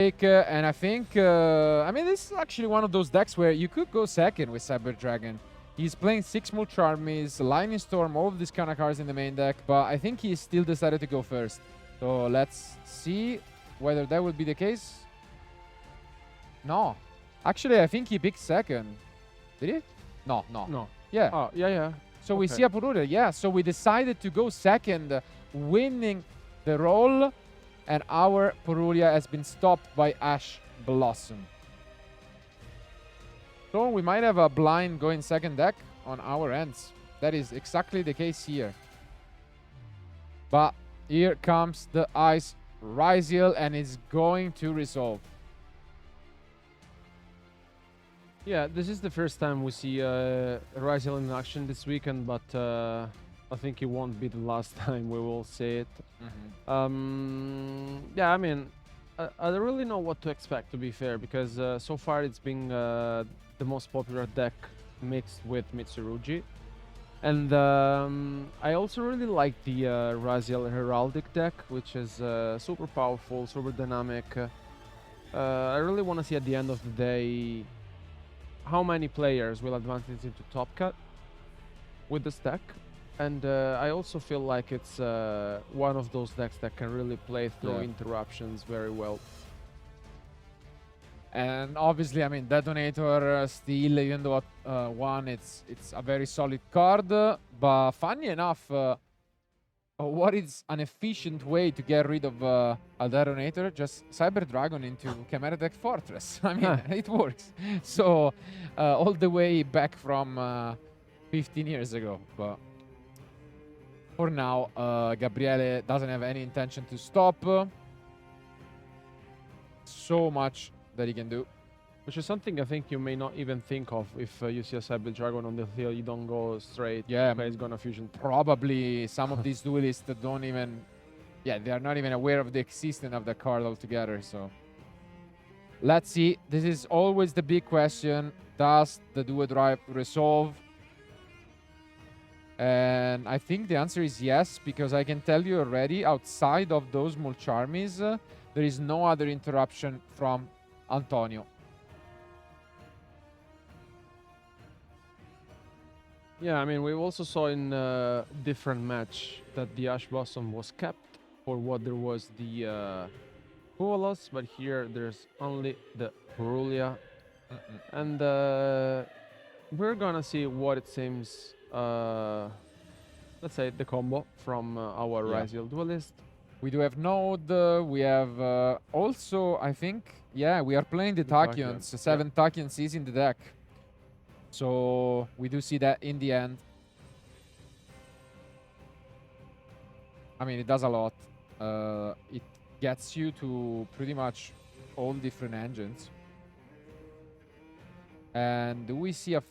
And I think, I mean, this is actually one of those decks where you could go second with Cyber Dragon. He's playing 6 Mulcharmies, Lightning Storm, all of these kind of cards in the main deck, but I think he still decided to go first. So let's see whether that will be the case. No. Actually, I think he picked second. Did he? No. No. Yeah. Oh, yeah. So we see a Purulia, yeah. So we decided to go second, winning the roll, and our Purulia has been stopped by Ash Blossom. So we might have a blind going second deck on our ends. That is exactly the case here. But here comes the Ice Ryzeal, and it's going to resolve. Yeah, this is the first time we see Ryzeal in action this weekend, but I think it won't be the last time we will see it. Yeah, I mean, I don't really know what to expect, to be fair, because so far it's been the most popular deck mixed with Mitsurugi. And I also really like the Ryzeal Heraldic deck, which is super powerful, super dynamic. I really want to see at the end of the day how many players will advance into top cut with this deck. And I also feel like it's one of those decks that can really play through interruptions very well. And obviously, I mean, Detonator still, even though at 1, it's a very solid card. But funny enough, what is an efficient way to get rid of a Detonator? Just Cyber Dragon into Chimera Deck Fortress. I mean, it works. So, all the way back from 15 years ago. But for now, Gabriele doesn't have any intention to stop. So much that he can do. Which is something I think you may not even think of if you see a Cyber Dragon on the field. You don't go straight. Yeah, okay, it's gonna fusion. Probably some of these duelists that don't even, they are not even aware of the existence of the card altogether. So let's see. This is always the big question: does the duo drive resolve? And I think the answer is yes, because I can tell you already, outside of those Mulcharmies, there is no other interruption from Antonio. Yeah, I mean, we also saw in a different match that the Ash Blossom was kept for what there was the Koalas, but here there's only the Purulia. And we're gonna see what it seems, let's say, the combo from our Ryzeal duelist. We do have Node, we have also, I think, we are playing the Tachyons. 7 Tachyons is in the deck. So we do see that in the end. I mean, it does a lot. It gets you to pretty much all different engines. And do we see a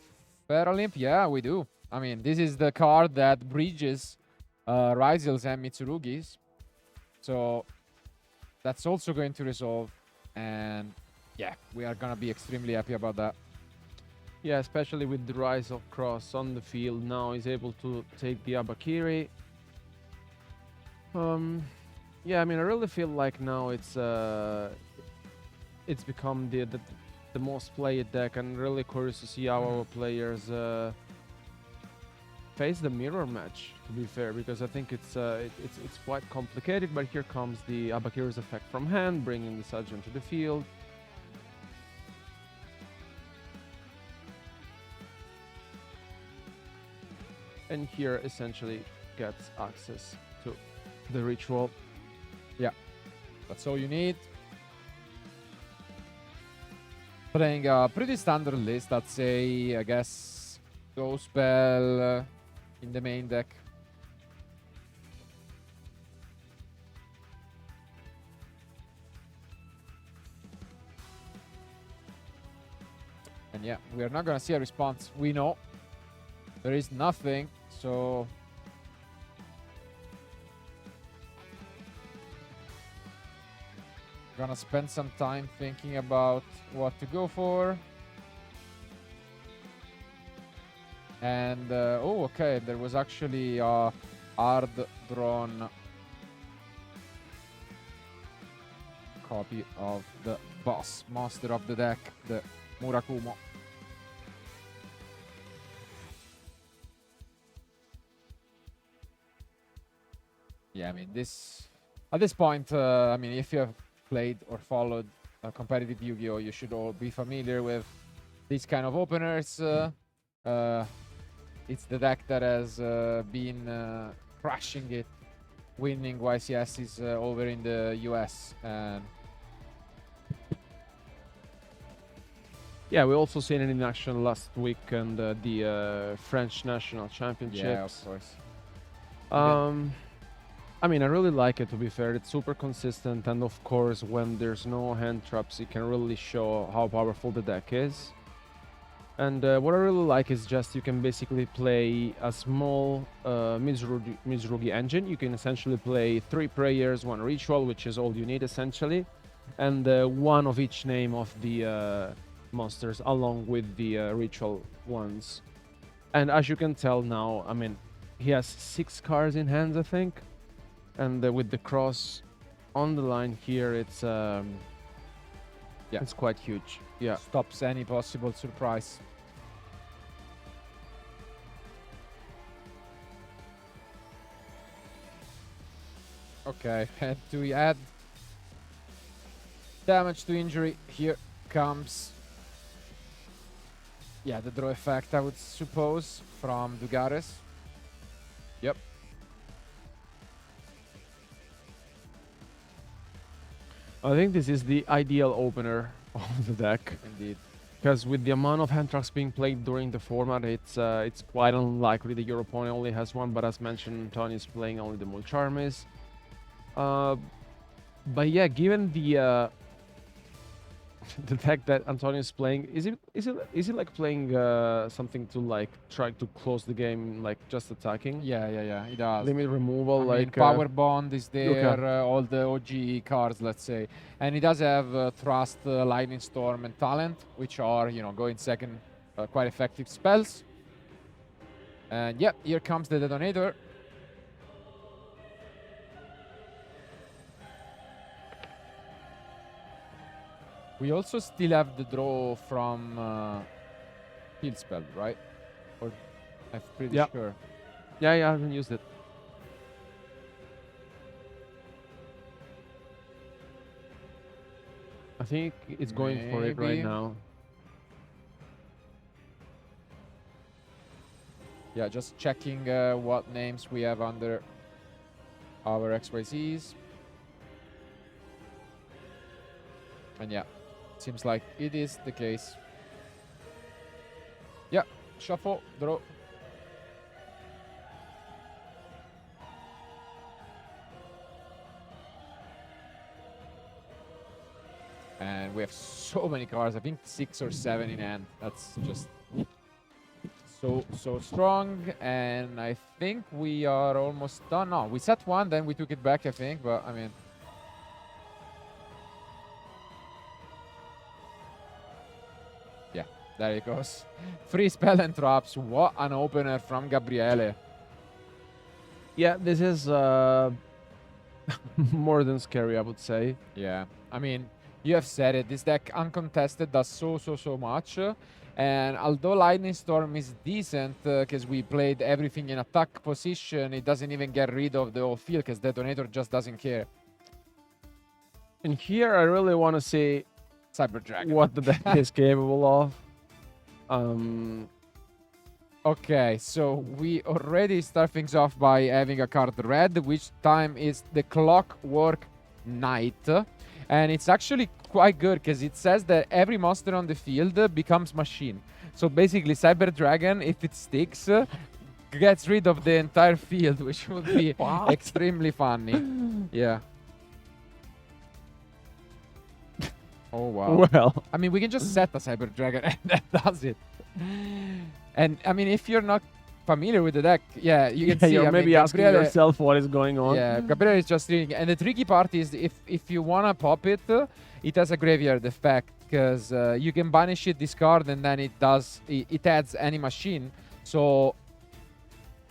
Feralymp? Yeah, we do. I mean, this is the card that bridges Ryzeal's and Mitsurugi's. So that's also going to resolve. And yeah, we are going to be extremely happy about that. Yeah, especially with the Ryzeal cross on the field. Now he's able to take the Abakiri. Yeah, I mean, I really feel like now it's become the most played deck, and really curious to see how our players face the mirror match, to be fair, because I think it's quite complicated. But here comes the Abakiri's effect from hand, bringing the Sergeant to the field. And here essentially gets access to the ritual. Yeah, that's all you need. Playing a pretty standard list, I'd say. I guess Go Spell in the main deck. And yeah, we are not gonna see a response. We know there is nothing, so gonna spend some time thinking about what to go for. And oh, okay, there was actually a hard drawn copy of the boss monster of the deck, the Murakumo. Yeah, I mean, at this point, I mean, if you have played or followed competitive Yu-Gi-Oh, you should all be familiar with these kind of openers. It's the deck that has been crushing it, winning YCSs over in the US. And yeah, we also seen it in action last week and the French National Championships. yeah, of course. I mean, I really like it, to be fair. It's super consistent, and of course, when there's no hand traps, it can really show how powerful the deck is. And what I really like is just you can basically play a small Mitsurugi engine. You can essentially play 3 prayers, 1 ritual, which is all you need essentially, and 1 of each name of the monsters along with the ritual ones. And as you can tell now, I mean, he has 6 cards in hands, I think. And with the cross on the line here, it's it's quite huge. Yeah, Stops any possible surprise. Okay, and to add damage to injury, here comes, yeah, the draw effect, I would suppose, from Dugares. Yep. I think this is the ideal opener of the deck. Indeed. Because with the amount of hand tracks being played during the format, it's quite unlikely that your opponent only has 1. But as mentioned, Tony is playing only the Mulcharmis. But yeah, given the the deck that Antonio is playing, is it like playing something to like try to close the game, like just attacking? Yeah, he does. Limit removal, I mean, like Power Bond is there, okay. all the OG cards, let's say. And he does have Thrust, Lightning Storm, and Talent, which are, you know, going second, quite effective spells. And yeah, here comes the detonator. We also still have the draw from Field Spell, right? Or I'm pretty sure. Yeah, I haven't used it. I think it's going for it right Maybe. now. Yeah, just checking what names we have under our XYZs. And yeah, seems like it is the case. Yeah, shuffle, draw. And we have so many cards, I think 6 or 7 in hand. That's just so strong. And I think we are almost done. No, we set 1, then we took it back, I think, but I mean, yeah, there it goes. Free spell and traps. What an opener from Gabriele. Yeah, this is more than scary, I would say. Yeah, I mean, you have said it. This deck uncontested does so much. And although Lightning Storm is decent, because we played everything in attack position, it doesn't even get rid of the whole field, because Detonator just doesn't care. And here I really want to see Cyber Dragon. what the deck is capable of. Okay, so we already start things off by having a card red, which time is the Clockwork Knight. And it's actually quite good because it says that every monster on the field becomes machine. So basically, Cyber Dragon, if it sticks, gets rid of the entire field, which would be extremely funny. Yeah. Oh, wow. Well, I mean, we can just set a Cyber Dragon and that does it. And I mean, if you're not familiar with the deck, yeah, you can see. You're maybe asking yourself what is going on. Yeah, Gabriele is just reading. And the tricky part is if you want to pop it, it has a graveyard effect because you can banish it, discard, and then it adds any machine. So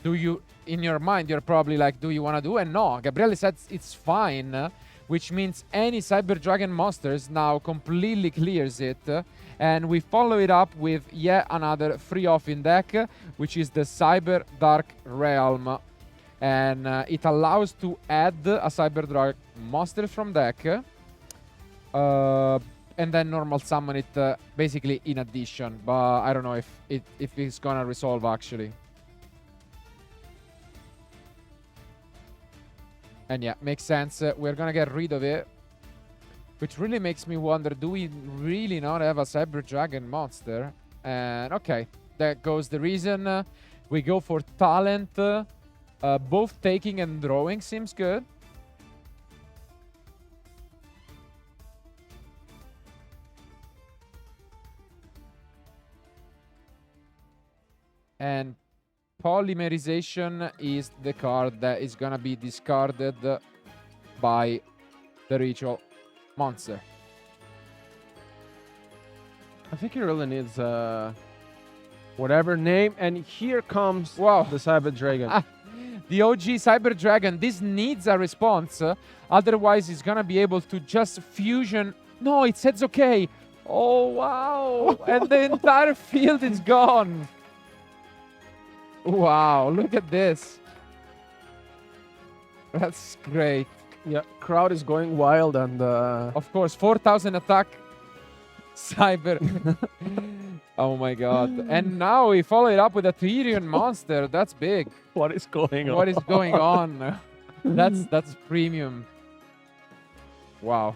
do you, in your mind, you're probably like, do you want to do? And no, Gabriele said it's fine which means any Cyber Dragon monsters now completely clears it. And we follow it up with yet another free off-in deck, which is the Cyber Dark Realm. And it allows to add a Cyber Dragon monster from deck. And then normal summon it basically in addition. But I don't know if it's gonna resolve actually. And yeah, makes sense. We're gonna get rid of it. Which really makes me wonder, do we really not have a Cyber Dragon monster? And okay, there goes the reason. We go for talent. Both taking and drawing seems good. And polymerization is the card that is gonna be discarded by the ritual monster. I think he really needs whatever name, and here comes Wow. the Cyber Dragon. The OG Cyber Dragon. This needs a response. Otherwise, he's gonna be able to just fusion. No, it says okay. Oh, wow. And the entire field is gone. Wow, look at this. That's great. Yeah, crowd is going wild, and Of course, 4,000 attack. Cyber. Oh my god. And now we follow it up with a Tyrion monster. That's big. what is going on? What is going on? That's premium. Wow.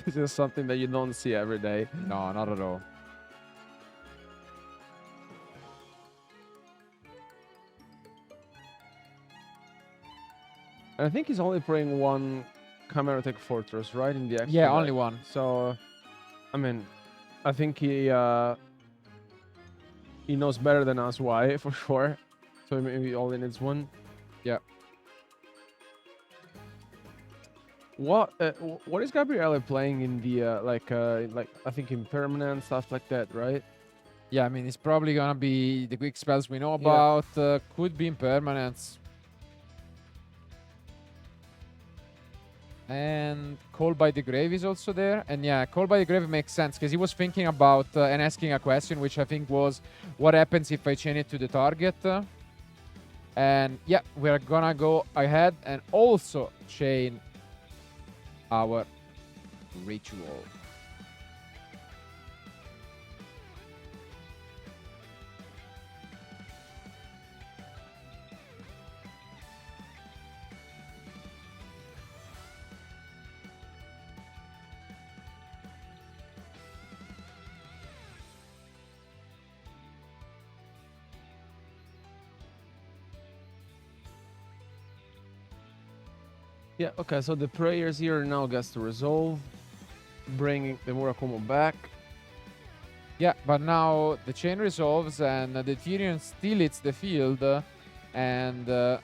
This is something that you don't see every day. No, not at all. And I think he's only playing one Chimeratech Fortress, right? In the extra Yeah, deck. only one. So, I mean, I think he knows better than us why, for sure. So maybe only needs one. Yeah. What is Gabriele playing in the like I think impermanent stuff like that, right? Yeah, I mean, it's probably gonna be the quick spells we know Yeah. about. Could be impermanence. And Call by the Grave is also there. And yeah, Call by the Grave makes sense because he was thinking about and asking a question, which I think was, what happens if I chain it to the target? And yeah, we're gonna go ahead and also chain our ritual. Yeah. Okay. So the prayers here now gets to resolve, bringing the Murakumo back. Yeah, but now the chain resolves and the Tyrion still hits the field and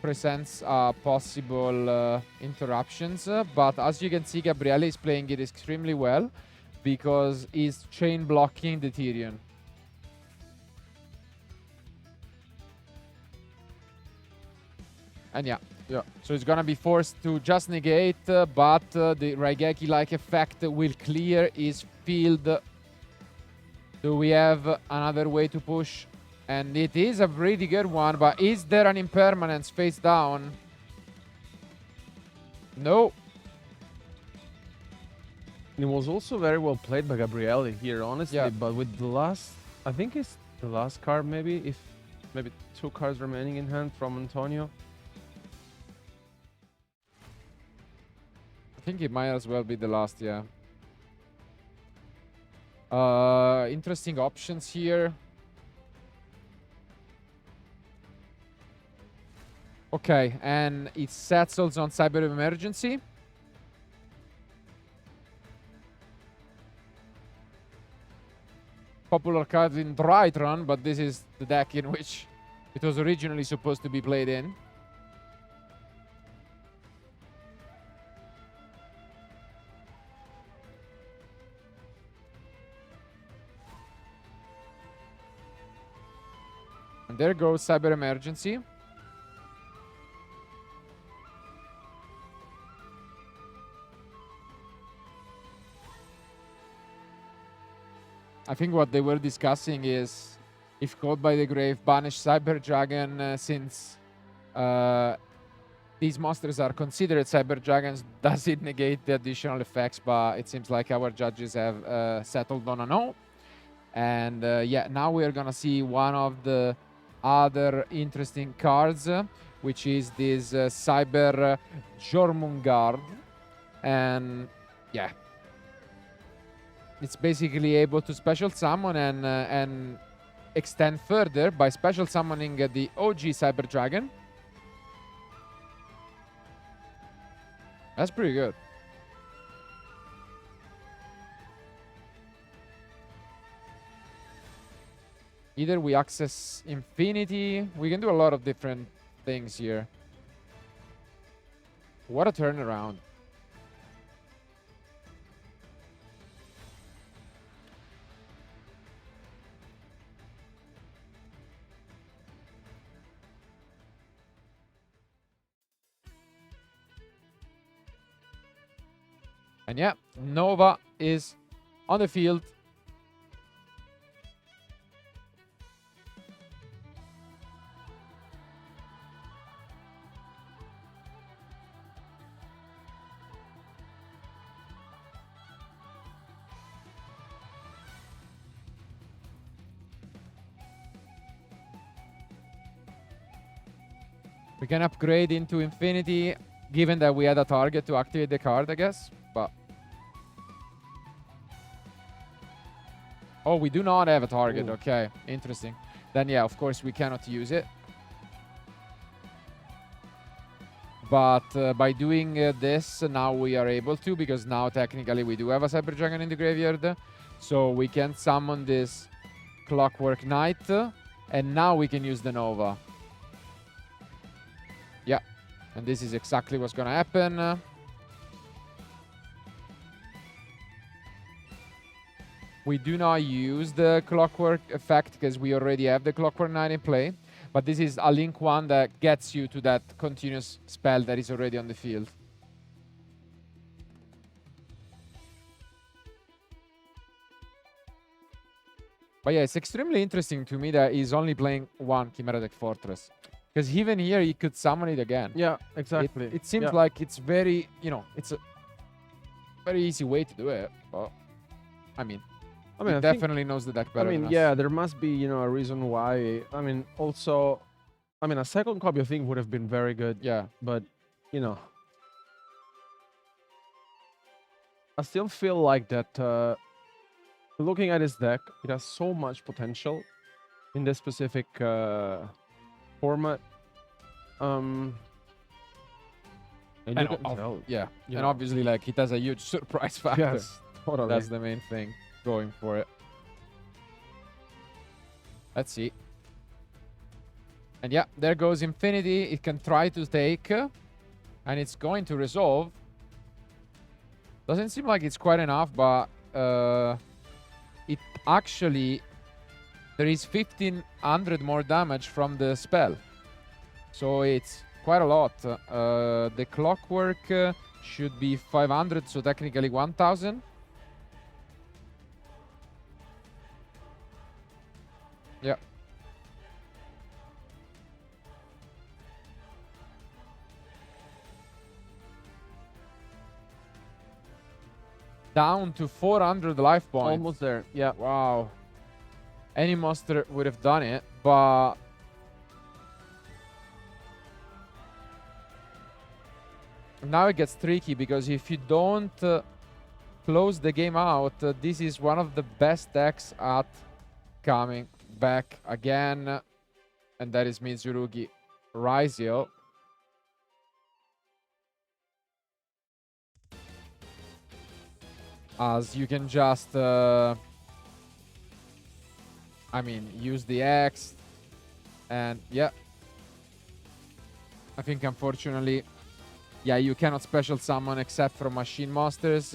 presents possible interruptions. But as you can see, Gabriele is playing it extremely well because he's chain blocking the Tyrion. And yeah. Yeah. So it's gonna be forced to just negate, but the Raigeki-like effect will clear his field. Do we have another way to push? And it is a pretty good one, but is there an impermanence face down? No. It was also very well played by Gabriele here, honestly. Yeah. But with the last, I think it's the last card, maybe maybe 2 cards remaining in hand from Antonio. I think it might as well be the last, yeah. Interesting options here. Okay, and it settles on Cyber Emergency. Popular card in Drytron, but this is the deck in which it was originally supposed to be played in. And there goes Cyber Emergency. I think what they were discussing is if Caught by the Grave banish Cyber Dragon, since these monsters are considered Cyber Dragons, does it negate the additional effects? But it seems like our judges have settled on a no. And yeah, now we are gonna see one of the other interesting cards, which is this Cyber Jormungand. And yeah, it's basically able to special summon and extend further by special summoning the OG Cyber Dragon. That's pretty good. Either we access infinity. We can do a lot of different things here. What a turnaround. And yeah, Nova is on the field. We can upgrade into infinity, given that we had a target to activate the card, I guess. But oh, we do not have a target. Ooh. Okay, interesting. Then yeah, of course we cannot use it. But by doing this, now we are able to, because now technically we do have a Cyber Dragon in the graveyard. So we can summon this Clockwork Knight, and now we can use the Nova. Yeah, and this is exactly what's gonna happen. We do not use the Clockwork effect because we already have the Clockwork Knight in play. But this is a link one that gets you to that continuous spell that is already on the field. But yeah, it's extremely interesting to me that he's only playing one Chimera Deck Fortress. Because even here, he could summon it again. Yeah, exactly. It seems like it's very, it's a very easy way to do it. But, I mean, he definitely knows the deck better than us. Yeah, there must be, a reason why. Also, a second copy I think would have been very good. Yeah. But, I still feel like that, looking at his deck, it has so much potential in this specific format. And you can tell, yeah. you And know. obviously, like, it has a huge surprise factor. Yes, totally. That's the main thing. Going for it. Let's see. And yeah, there goes infinity. It can try to take, and it's going to resolve. Doesn't seem like it's quite enough, but it actually, there is 1500 more damage from the spell. So it's quite a lot. The Clockwork should be 500, so technically 1000. Yeah. Down to 400 life points. Almost there. Yeah. Wow. Any monster would have done it, but now it gets tricky because if you don't close the game out, this is one of the best decks at coming back again, and that is Mitsurugi Ryzeal. As you can just, use the X, and yeah. I think unfortunately, yeah, you cannot special summon except for machine monsters.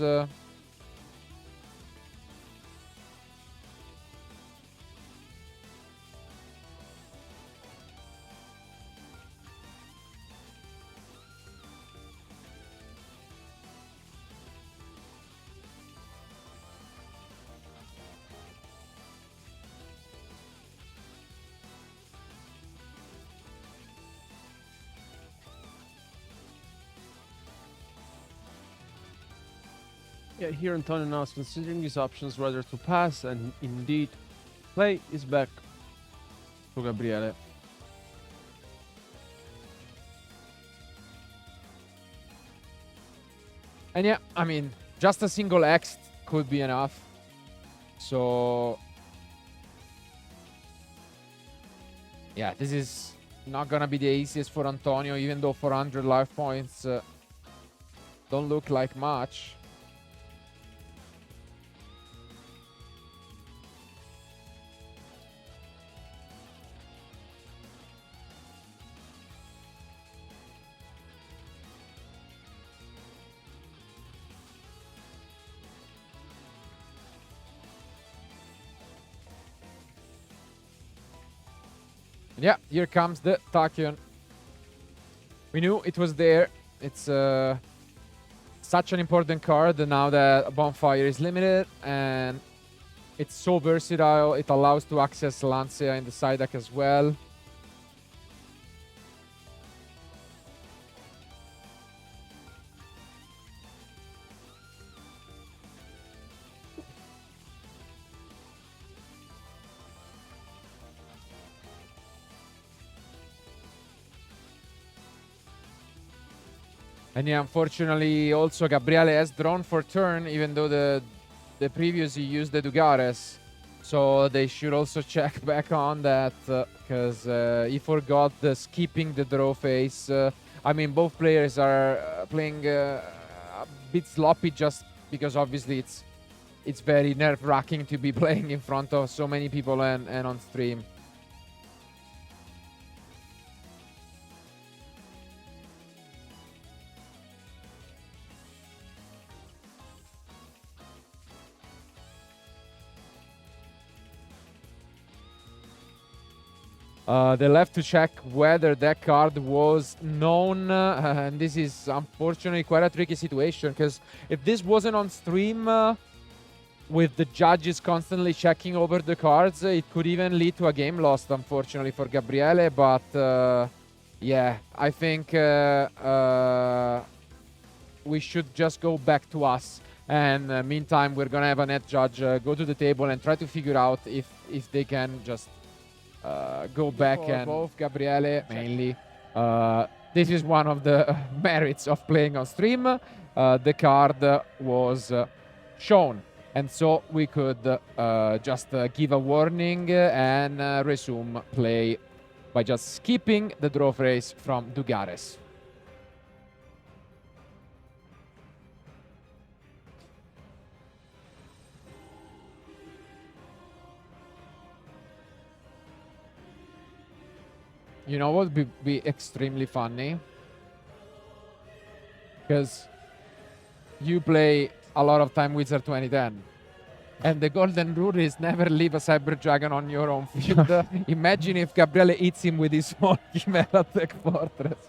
Yeah, here Antonio now is considering his options whether to pass, and indeed, play is back to Gabriele. And yeah, I mean, just a single X could be enough. So yeah, this is not gonna be the easiest for Antonio, even though 400 life points don't look like much. Yeah, here comes the Tachyon. We knew it was there. It's such an important card now that Bonfire is limited, and it's so versatile. It allows to access Lancia in the side deck as well. And yeah, unfortunately, also Gabriele has drawn for turn, even though the previous he used the Dugares. So they should also check back on that, because he forgot the skipping the draw phase. I mean, both players are playing a bit sloppy, just because obviously it's very nerve-wracking to be playing in front of so many people and on stream. They left to check whether that card was known, and this is unfortunately quite a tricky situation, because if this wasn't on stream, with the judges constantly checking over the cards, it could even lead to a game lost, unfortunately, for Gabriele. But yeah, I think we should just go back to us. And meantime, we're gonna have a net judge go to the table and try to figure out if they can just go back. And both Gabriele mainly. This is one of the merits of playing on stream. The card was shown, and so we could just give a warning and resume play by just skipping the draw phrase from Dugares. You know what would be extremely funny? Because you play a lot of time Wizard 2010. And the golden rule is never leave a Cyber Dragon on your own field. Imagine if Gabriele eats him with his small Chimera Tech Fortress.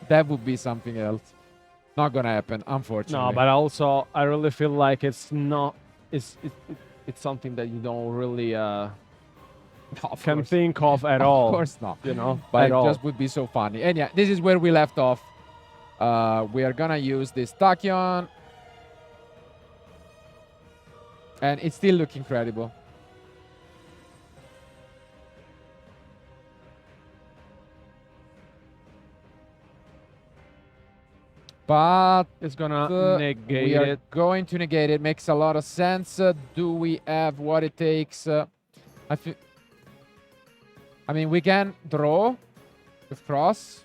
That would be something else. Not gonna happen, unfortunately. No, but also I really feel like it's not. It's something that you don't really can think of at all. Of course not. You know, But at it all. just would be so funny. And yeah, this is where we left off. We are gonna use this Tachyon. And it's still looking incredible. But it's gonna negate we are it. going to negate it. Makes a lot of sense. Do we have what it takes? I mean, we can draw with cross.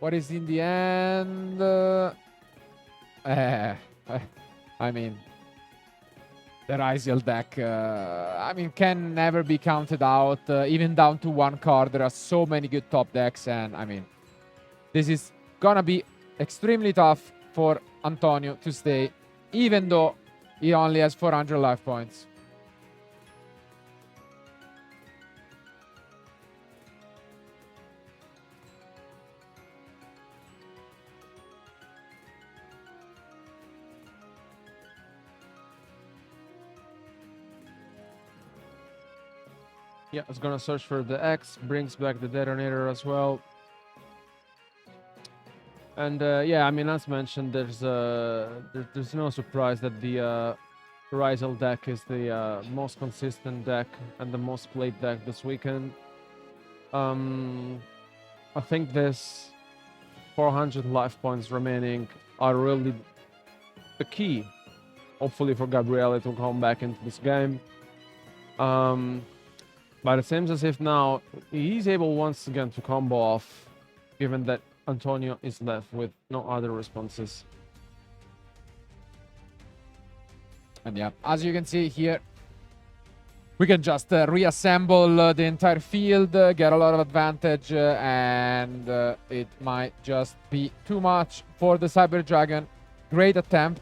What is in the end? I mean, the Ryzeal deck, I mean, can never be counted out. Even down to one card, there are so many good top decks. And, I mean, this is gonna be extremely tough for Antonio to stay, even though he only has 400 life points. Yeah, it's gonna search for the X, brings back the detonator as well. And yeah, I mean, as mentioned, there's no surprise that the Ryzeal deck is the most consistent deck and the most played deck this weekend. I think this 400 life points remaining are really the key, hopefully, for Gabriele to come back into this game. But it seems as if now he's able once again to combo off, given that Antonio is left with no other responses. And yeah, as you can see here, we can just reassemble the entire field, get a lot of advantage, and it might just be too much for the Cyber Dragon. Great attempt.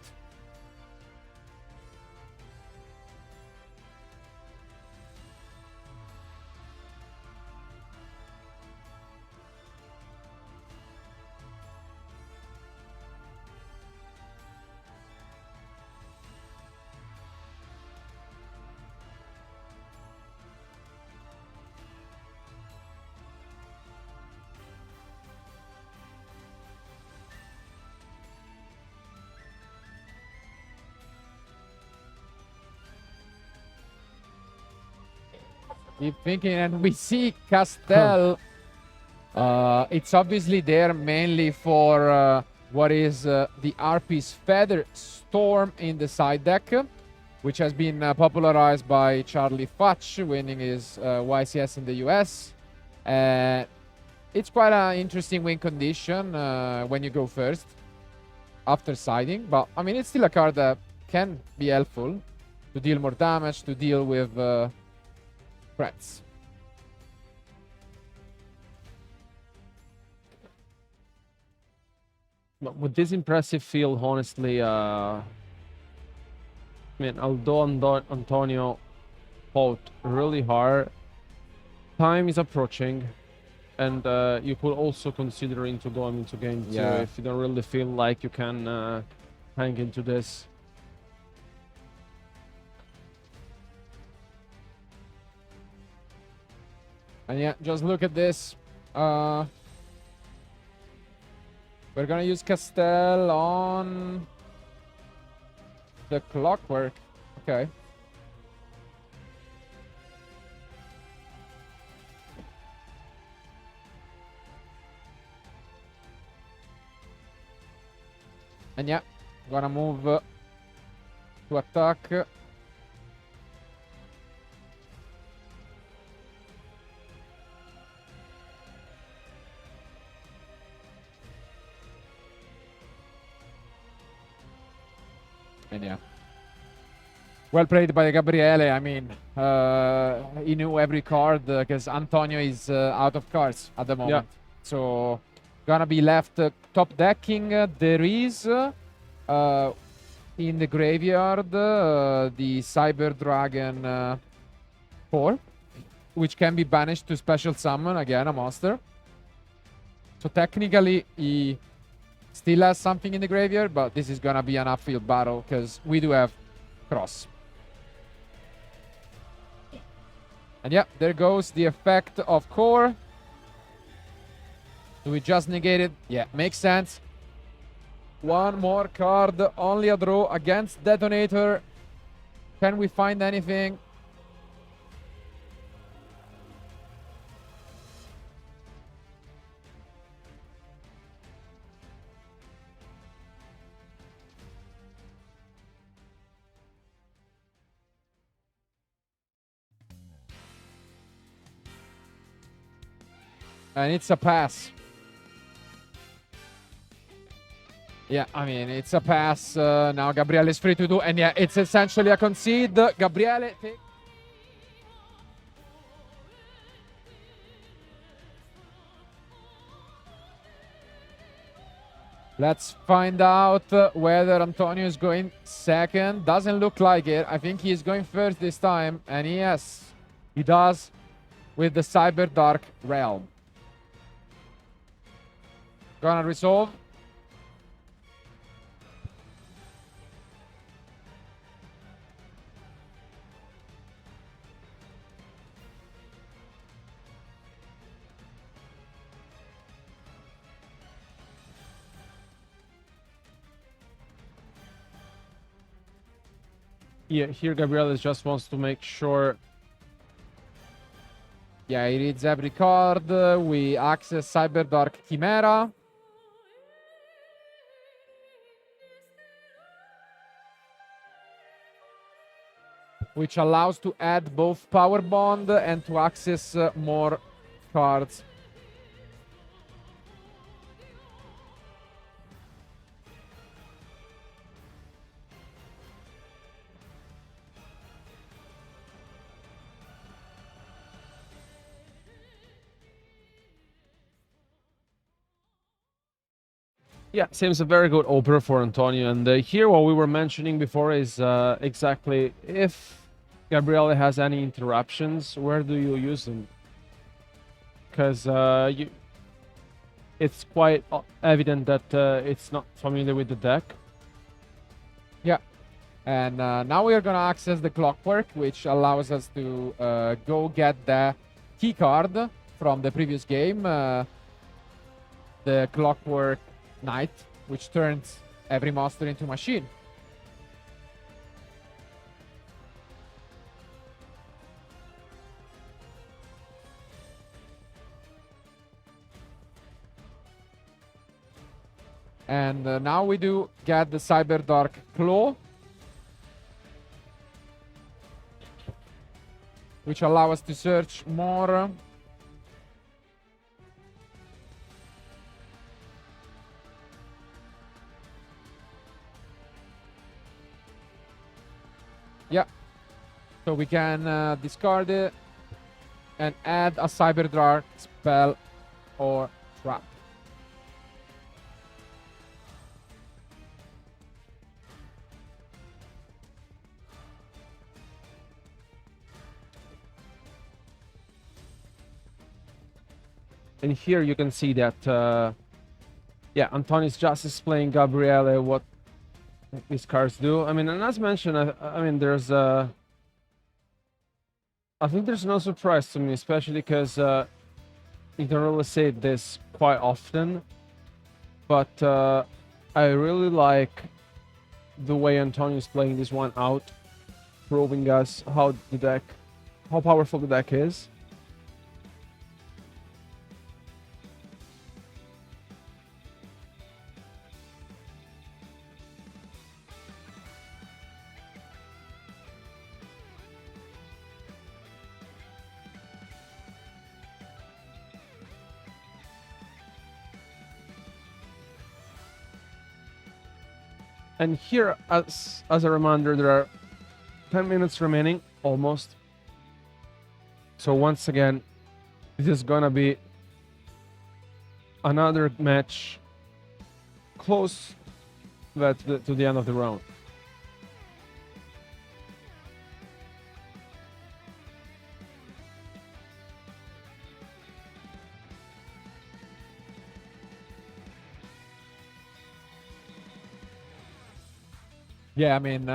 Keep thinking, and we see Castel. It's obviously there mainly for what is the RP's Feather Storm in the side deck, which has been popularized by Charlie Futch, winning his YCS in the US. It's quite an interesting win condition when you go first after siding, but I mean, it's still a card that can be helpful to deal more damage, to deal with threats. But with this impressive field, honestly, I mean, although Antonio fought really hard, time is approaching, and you could also consider into going into game 2 if you don't really feel like you can hang into this. And yeah, just look at this. We're gonna use Castel on the Clockwork. Okay. And yeah, gonna move to attack. And yeah. Well played by Gabriele. I mean, he knew every card because Antonio is out of cards at the moment. Yeah. So, gonna be left top decking. There is in the graveyard the Cyber Dragon 4, which can be banished to special summon again a monster. So technically he still has something in the graveyard, but this is gonna be an upfield battle because we do have cross. And yeah, there goes the effect of core. Do we just negate it? Yeah, makes sense. One more card, only a draw against Detonator. Can we find anything? And it's a pass. Yeah, I mean, it's a pass. Now Gabriele is free to do. And yeah, it's essentially a concede. Gabriele take. Let's find out whether Antonio is going second. Doesn't look like it. I think he's going first this time. And yes, he does with the Cyber Dark Realm. Gonna resolve. here Gabriele just wants to make sure. Yeah, he reads every card. We access Cyber Dark Chimera. Which allows to add both Power Bond and to access more cards. Yeah, seems a very good opener for Antonio. And here, what we were mentioning before is exactly if Gabriele has any interruptions, where do you use them? Because it's quite evident that it's not familiar with the deck. Yeah. And now we are going to access the Clockwork, which allows us to go get the key card from the previous game. The Clockwork Knight, which turns every monster into machine. And now we do get the Cyber Dark Claw, which allow us to search more. Yeah. So we can discard it and add a Cyber Dark spell or trap. And here you can see that, yeah, Antonio's just explaining Gabriele what these cards do. I mean, and as mentioned, I mean, there's I think there's no surprise to me, especially because you don't really say this quite often. But I really like the way Antonio's playing this one out, proving us how powerful the deck is. And here, as a reminder, there are 10 minutes remaining, almost. So once again, this is gonna be another match close to the end of the round. Yeah, I mean,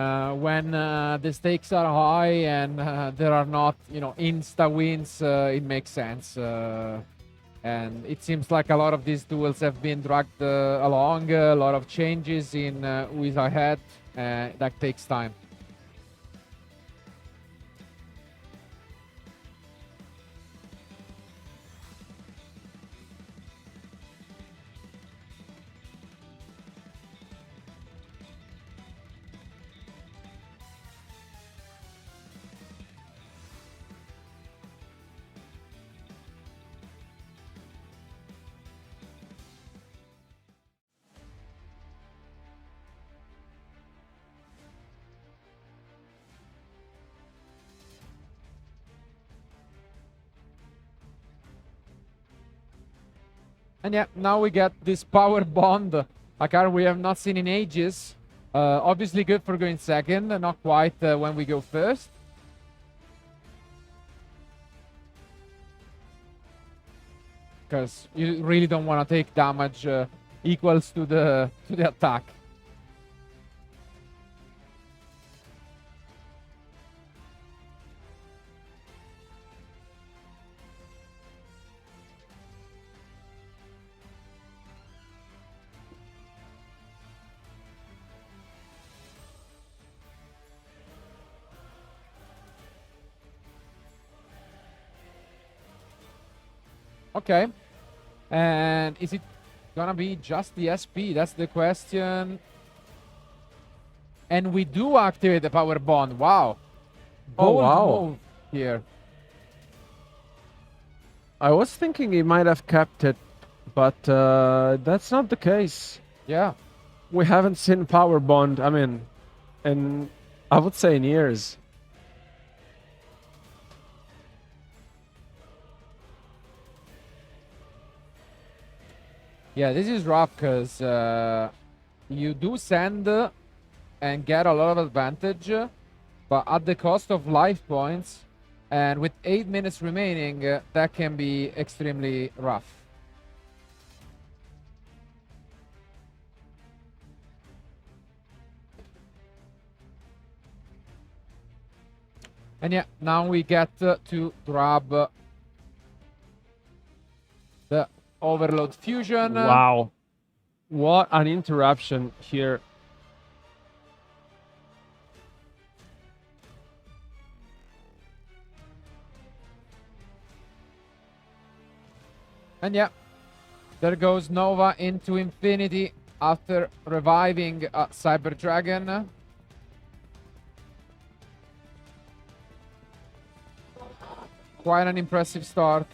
when the stakes are high and there are not, insta wins, it makes sense. And it seems like a lot of these duels have been dragged along, a lot of changes in who is ahead, that takes time. And yeah, now we get this Power Bond, a card we have not seen in ages. Obviously good for going second, not quite when we go first. Because you really don't want to take damage equals to the attack. Okay. And is it gonna be just the SP? That's the question. And we do activate the power bond. Wow. Oh, Bold wow. move here. I was thinking he might have kept it, but that's not the case. Yeah. We haven't seen power bond, I mean, in, I would say in years. Yeah, this is rough because you do send and get a lot of advantage, but at the cost of life points. And with 8 minutes remaining, that can be extremely rough. And yeah, now we get to grab the Overload Fusion. Wow. What an interruption here. And yeah, there goes Nova into infinity after reviving Cyber Dragon. Quite an impressive start.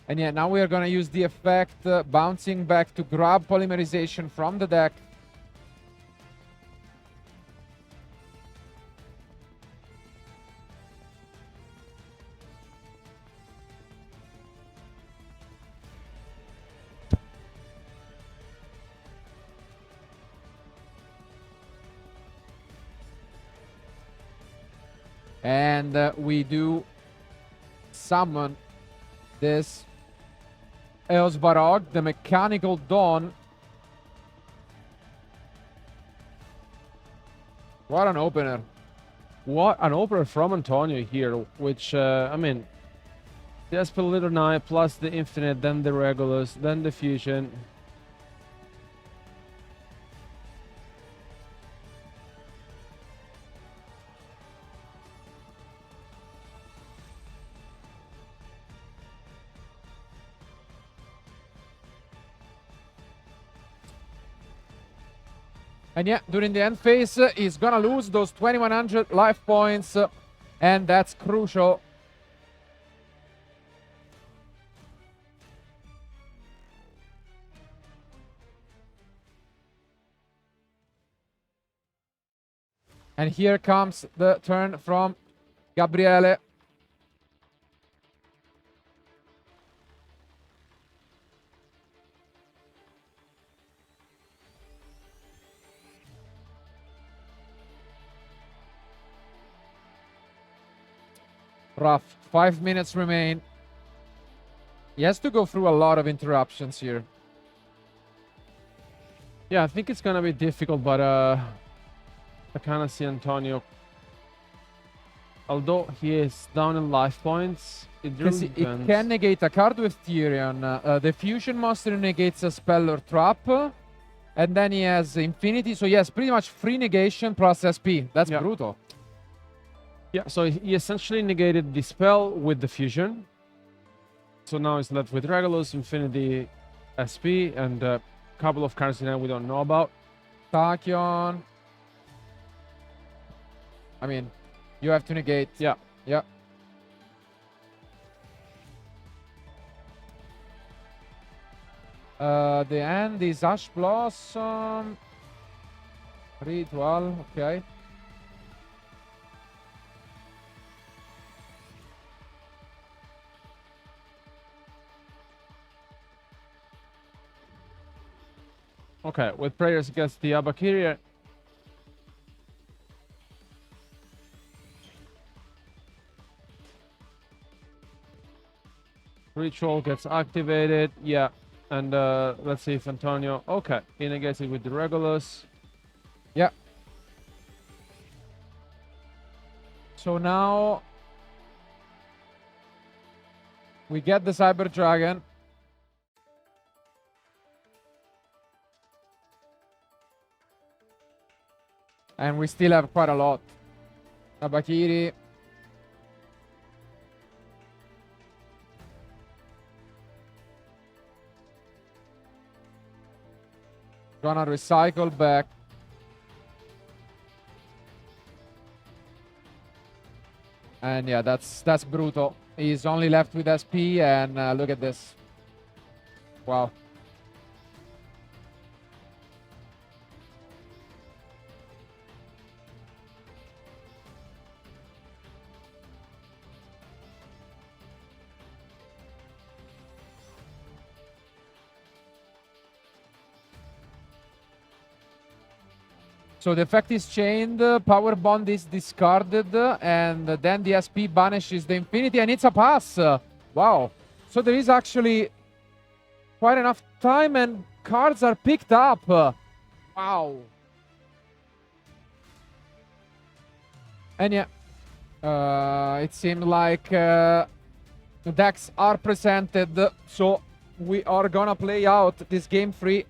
And yeah, now we are going to use the effect bouncing back to grab polymerization from the deck. And we do summon this Eos Barog, the Mechanical Dawn. What an opener. What an opener from Antonio here, which, I mean, the Espeliter Knight plus the Infinite, then the Regulus, then the Fusion. And yeah, during the end phase, he's gonna lose those 2100 life points, and that's crucial. And here comes the turn from Gabriele. Rough. 5 minutes remain. He has to go through a lot of interruptions here. Yeah, I think it's gonna be difficult, but I kind of see Antonio. Although he is down in life points, it really It depends. can negate a card with Tyrion. The Fusion Monster negates a spell or trap. And then he has Infinity. So yes, pretty much free negation plus SP. That's Yeah. brutal. Yeah, so he essentially negated the spell with the Fusion. So now he's left with Regulus, Infinity, SP, and a couple of cards in there we don't know about. Tachyon. I mean, you have to negate. Yeah. Yeah. The end is Ash Blossom. Ritual, okay. Okay, with prayers against the Abakiria. Ritual gets activated, yeah. And let's see if Antonio, okay, he negates it with the Regulus. Yeah. So now We get the Cyber Dragon. And we still have quite a lot. Tabakiri. Gonna recycle back. And yeah, that's brutal. He's only left with SP, and look at this. Wow. So the effect is chained, power bond is discarded, and then the SP banishes the infinity, and it's a pass. Wow. So there is actually quite enough time, and cards are picked up. Wow. And yeah, it seemed like decks are presented, so we are gonna play out this game free.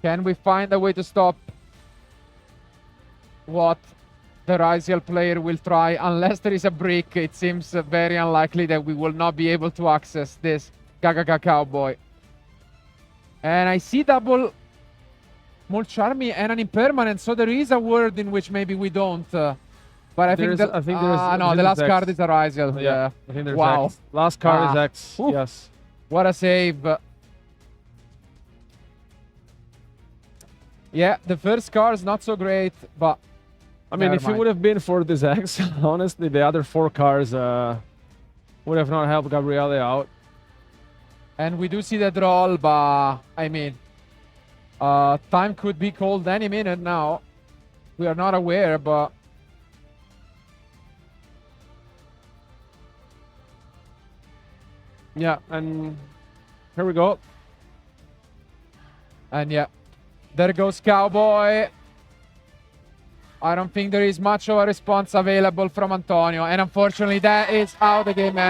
Can we find a way to stop what the Ryzeal player will try? Unless there is a brick, it seems very unlikely that we will not be able to access this Gaga Cowboy. And I see double Molcharmi and an impermanent, so there is a world in which maybe we don't. But I think that... no, the last card is a Ryzeal. Yeah. I think there's wow. X. Last card is X. Oof. Yes. What a save. Yeah, the first card is not so great, but I mean, if it would have been for this X, honestly, the other 4 cards would have not helped Gabriele out. And we do see the draw, but I mean, time could be called any minute now. We are not aware, but yeah, and here we go. And yeah, there goes Cowboy. I don't think there is much of a response available from Antonio. And unfortunately, that is how the game ends.